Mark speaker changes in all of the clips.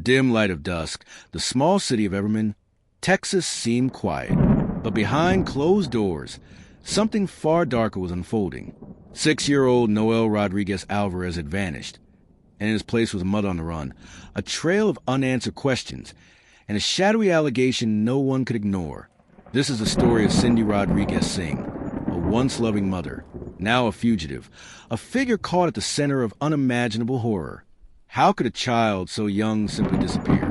Speaker 1: dim light of dusk, the small city of Everman, Texas seemed quiet. But behind closed doors, something far darker was unfolding. 6-year-old Noel Rodriguez Alvarez had vanished, and in his place was a mother on the run, a trail of unanswered questions, and a shadowy allegation no one could ignore. This is the story of Cindy Rodriguez Singh, a once loving mother, now a fugitive, a figure caught at the center of unimaginable horror. How could a child so young simply disappear?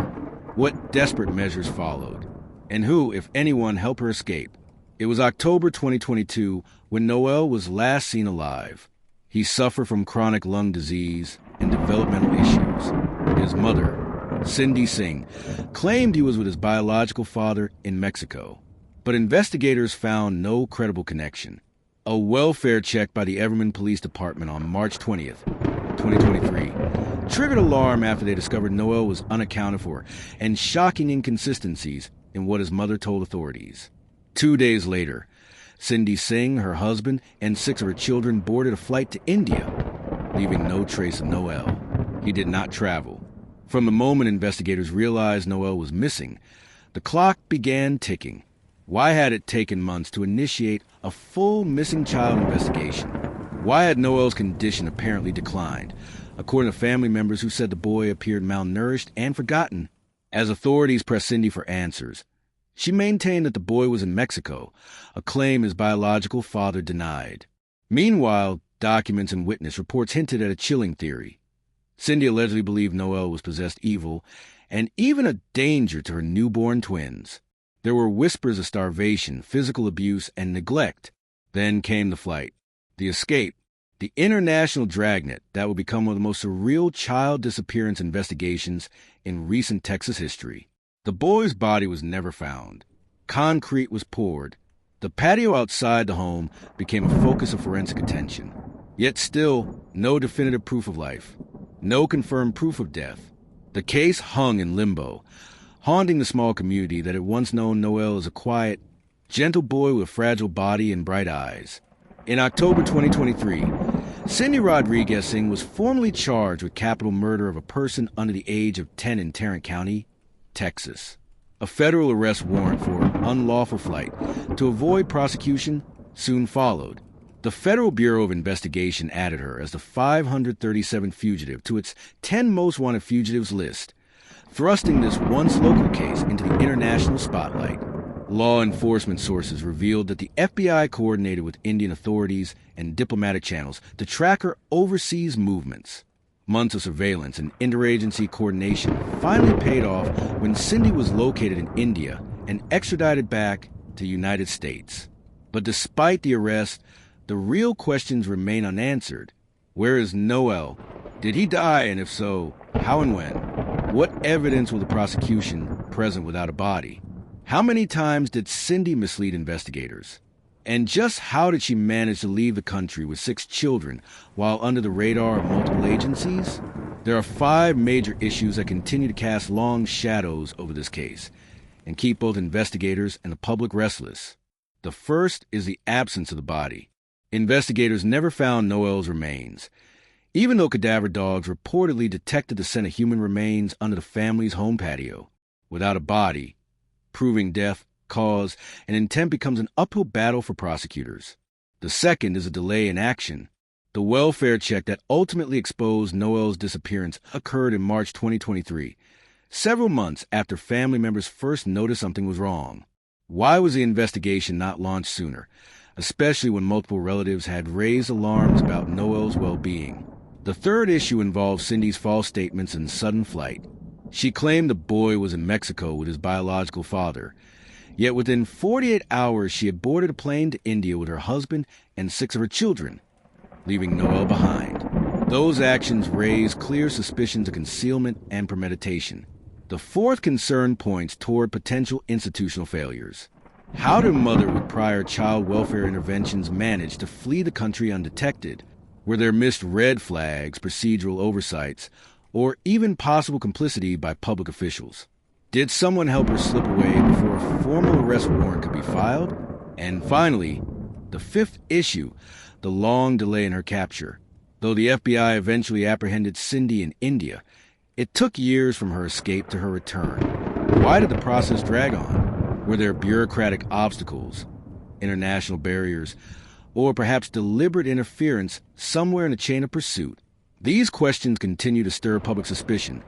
Speaker 1: What desperate measures followed? And who, if anyone, helped her escape? It was October 2022 when Noel was last seen alive. He suffered from chronic lung disease and developmental issues. His mother, Cindy Singh, claimed he was with his biological father in Mexico. But investigators found no credible connection. A welfare check by the Everman Police Department on March 20th, 2023, triggered alarm after they discovered Noel was unaccounted for and shocking inconsistencies in what his mother told authorities. 2 days later, Cindy Singh, her husband, and 6 of her children boarded a flight to India, leaving no trace of Noel. He did not travel. From the moment investigators realized Noel was missing, the clock began ticking. Why had it taken months to initiate a full missing child investigation? Why had Noel's condition apparently declined, according to family members who said the boy appeared malnourished and forgotten? As authorities pressed Cindy for answers, she maintained that the boy was in Mexico, a claim his biological father denied. Meanwhile, documents and witness reports hinted at a chilling theory. Cindy allegedly believed Noel was possessed evil and even a danger to her newborn twins. There were whispers of starvation, physical abuse, and neglect. Then came the flight, the escape, the international dragnet that would become one of the most surreal child disappearance investigations in recent Texas history. The boy's body was never found. Concrete was poured. The patio outside the home became a focus of forensic attention. Yet still, no definitive proof of life. No confirmed proof of death. The case hung in limbo, haunting the small community that had once known Noel as a quiet, gentle boy with a fragile body and bright eyes. In October 2023, Cindy Rodriguez Singh was formally charged with capital murder of a person under the age of 10 in Tarrant County, Texas. A federal arrest warrant for unlawful flight to avoid prosecution soon followed. The Federal Bureau of Investigation added her as the 537th fugitive to its 10 most wanted fugitives list, thrusting this once local case into the international spotlight. Law enforcement sources revealed that the FBI coordinated with Indian authorities and diplomatic channels to track her overseas movements. Months of surveillance and interagency coordination finally paid off when Cindy was located in India and extradited back to the United States. But despite the arrest, the real questions remain unanswered. Where is Noel? Did he die, and if so, how and when? What evidence will the prosecution present without a body? How many times did Cindy mislead investigators? And just how did she manage to leave the country with 6 children while under the radar of multiple agencies? There are 5 major issues that continue to cast long shadows over this case and keep both investigators and the public restless. The first is the absence of the body. Investigators never found Noel's remains, even though cadaver dogs reportedly detected the scent of human remains under the family's home patio. Without a body, proving death, cause, and intent becomes an uphill battle for prosecutors. The second is a delay in action. The welfare check that ultimately exposed Noel's disappearance occurred in March 2023, several months after family members first noticed something was wrong. Why was the investigation not launched sooner, especially when multiple relatives had raised alarms about Noel's well-being? The third issue involves Cindy's false statements and sudden flight. She claimed the boy was in Mexico with his biological father, yet within 48 hours she had boarded a plane to India with her husband and 6 of her children, leaving Noel behind. Those actions raised clear suspicions of concealment and premeditation. The fourth concern points toward potential institutional failures. How did a mother with prior child welfare interventions manage to flee the country undetected? Were there missed red flags, procedural oversights, or even possible complicity by public officials? Did someone help her slip away before a formal arrest warrant could be filed? And finally, the fifth issue, the long delay in her capture. Though the FBI eventually apprehended Cindy in India, It took years from her escape to her return. Why did the process drag on? Were there bureaucratic obstacles, international barriers, or perhaps deliberate interference somewhere in the chain of pursuit? These questions continue to stir public suspicion,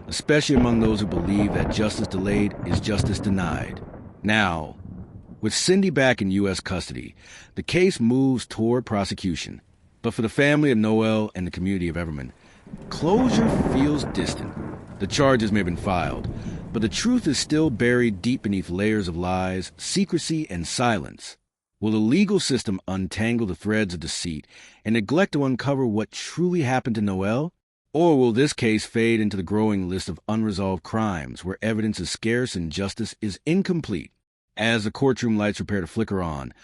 Speaker 1: especially among those who believe that justice delayed is justice denied. Now, with Cindy back in U.S. custody, the case moves toward prosecution. But for the family of Noel and the community of Everman, closure feels distant. The charges may have been filed, but the truth is still buried deep beneath layers of lies, secrecy, and silence. Will the legal system untangle the threads of deceit and neglect to uncover what truly happened to Noel? Or will this case fade into the growing list of unresolved crimes where evidence is scarce and justice is incomplete? As the courtroom lights prepare to flicker on,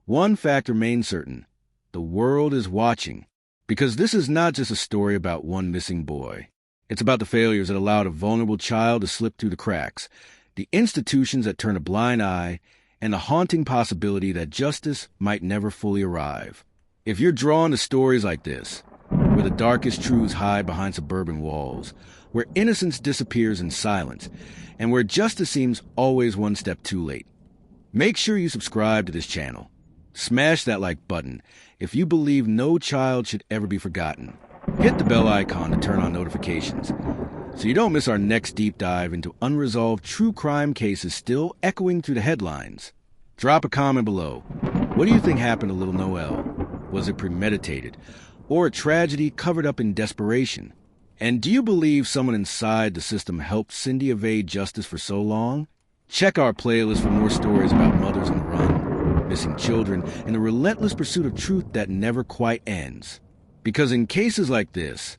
Speaker 1: one fact remains certain. The world is watching. Because this is not just a story about one missing boy. It's about the failures that allowed a vulnerable child to slip through the cracks, the institutions that turn a blind eye, and the haunting possibility that justice might never fully arrive. If you're drawn to stories like this, where the darkest truths hide behind suburban walls, where innocence disappears in silence, and where justice seems always one step too late, make sure you subscribe to this channel. Smash that like button if you believe no child should ever be forgotten. Hit the bell icon to turn on notifications so you don't miss our next deep dive into unresolved true crime cases still echoing through the headlines. Drop a comment below. What do you think happened to little Noel? Was it premeditated, or a tragedy covered up in desperation? And do you believe someone inside the system helped Cindy evade justice for so long? Check our playlist for more stories about mothers on the run, missing children, and the relentless pursuit of truth that never quite ends. Because in cases like this,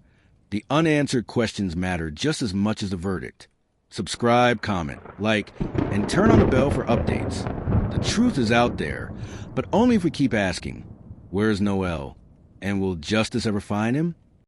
Speaker 1: the unanswered questions matter just as much as the verdict. Subscribe, comment, like, and turn on the bell for updates. The truth is out there, but only if we keep asking, where's Noel? And will justice ever find him?